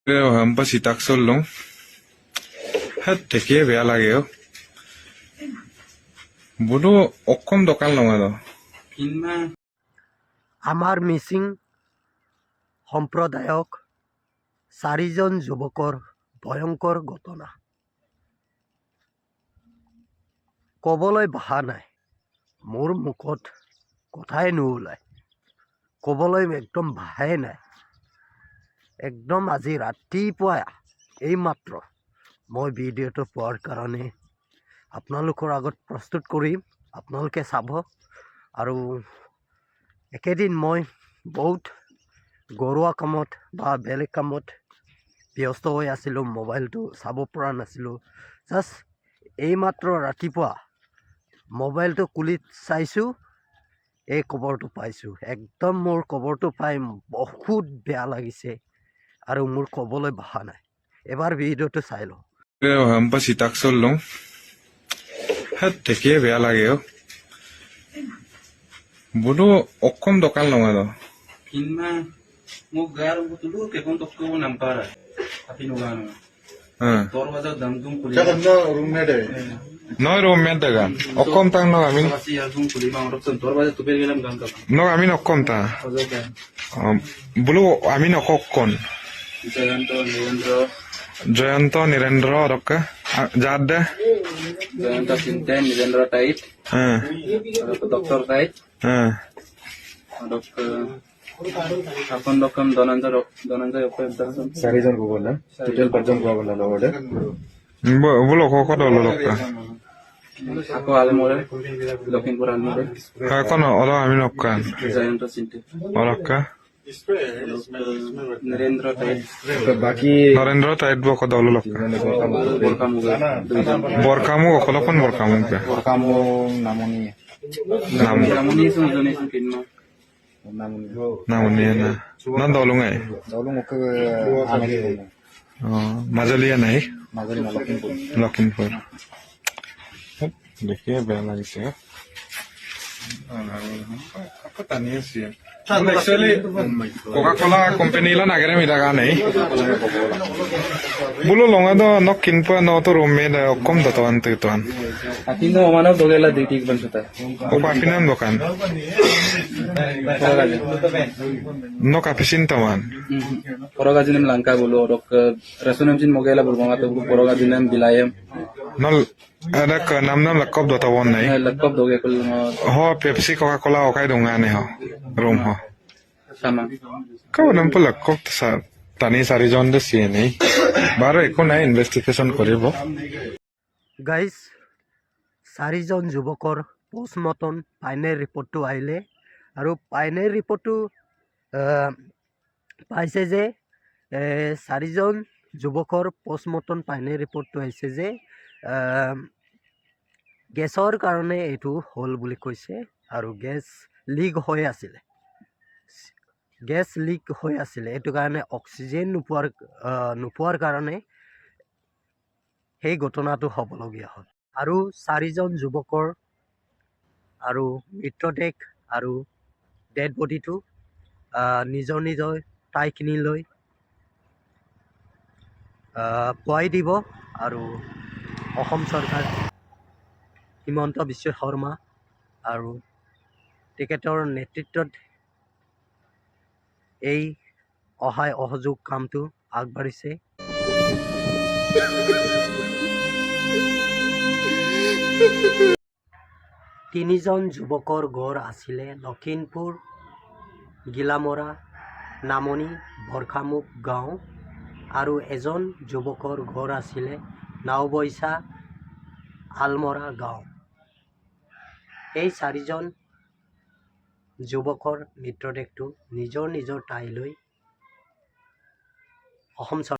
Hampa sitak solong. Hat teke beya lage o. Bodo okkom dokan longa do. আমাৰ মিচিং সম্প্ৰদায়ক 4জন যুৱকৰ ভয়ংকৰ ঘটনা ক'বলৈ ভাষা নাই। মোৰ মুখত কথাই নোলায়, ক'বলৈ একদম ভাষাই নাই। একদম আজি ৰাতিপুৱা এইমাত্ৰ মই ভিডিঅ'টো পোৱাৰ কাৰণে আপোনালোকৰ আগত প্ৰস্তুত কৰিম, আপোনালোকে চাব। আৰু একেদিন মই বহুত ঘৰুৱা কামত বা বেলেগ কামত ব্যস্ত হৈ আছিলোঁ, মোবাইলটো চাব পৰা নাছিলোঁ। জাষ্ট এইমাত্ৰ ৰাতিপুৱা মোবাইলটো খুলি চাইছোঁ, এই খবৰটো পাইছোঁ। একদম মোৰ খবৰটো পাই বহুত বেয়া লাগিছে আৰু মোৰ ক'বলৈ ভাষা নাই। এবাৰ ভিডিঅ'টো চাই লওঁ। Hampa sitak solong. Hat teke beya lage o. Bodo okkom dokan longa do. Kinma mo gar mo tudu ke kon tokko nampara tapi nugano dorwaja damdum kuli Noi roommate daga. Okkom tang no amin. asi azum kuli ma orok dorwaja tupir gelam gam ka No amin okkom ta. Bulu amin okkon. jayanto nirendra Jayanto Nirendra orokka. Jadda. jayanto sinten nirendra tait orok doktor tait orok আপন রকম ধনঞ্জয় অপরাধ 4জন को बोला total 5 জন को बोला লগতে Bulu koko dolo lokka. ako almore Lakhimpur almore Ha kono olo amin okkan. jayanto sinten Orokka. nirendra tait तो बाकी Narendra taid boko dolo lokka. borkamu duijon Borkamu okolo kon borkamu pe. kamu namoni namuni sunjoni kinma namoni Namuni na. Nan dolo ngai. dulu mau ke Amerika Majalia nai. Magari na Lopinpur Lockinpur. देखिए बेला লাগিছে apa tanya sih actually Coca-Cola company la nagare miraga nei bulu longa do nok kinpa no to romme da okkom da tawan te tuan Atino omano dogela ditik bansata o papinan dokan no kapisin tawan porogajinem langka bulu orok rasunam jin mogela bulbanga to porogajinem bilayem nol ada ke nam lakop do tawan nei laptop doge kul ho Pepsi Coca-Cola o kai donga ne ho rom ho sama kau nampak lakop sa tani sari jon de sie nei baro eko nai investigation koribo guys 4জন যুৱকৰ postmortem final ৰিপৰ্টটো আহিলে আৰু final ৰিপৰ্টটো পাইছে যে 4জন যুৱকৰ postmortem final ৰিপৰ্টটো আহিছে যে গেছৰ কাৰণে এইটো হ'ল বুলি কৈছে। আৰু গেছ লিক হৈ আছিলে, এইটো কাৰণে অক্সিজেন নোপোৱাৰ কাৰণে সেই ঘটনাটো হ'বলগীয়া হ'ল। আৰু 4জন যুৱকৰ আৰু মৃতদেহ আৰু ডেড বডিটো নিজৰ ঠাইখিনিলৈ পুৱাই দিব। আৰু অসম চৰকাৰ হিমন্ত বিশ্ব শৰ্মা আৰু তেখেতৰ নেতৃত্বত এই সহায় সহযোগ কামটো আগবাঢ়িছে। 3জন যুৱকৰ ঘৰ আছিলে লখিমপুৰ, গিলামৰা, নামনি, বৰখামুখ গাঁও আৰু এজন যুৱকৰ ঘৰ আছিলে নাওবৈচা, আলমৰা গাঁও। এই 4জন যুৱকৰ মৃতদেহটো নিজৰ ঠাইলৈ অসম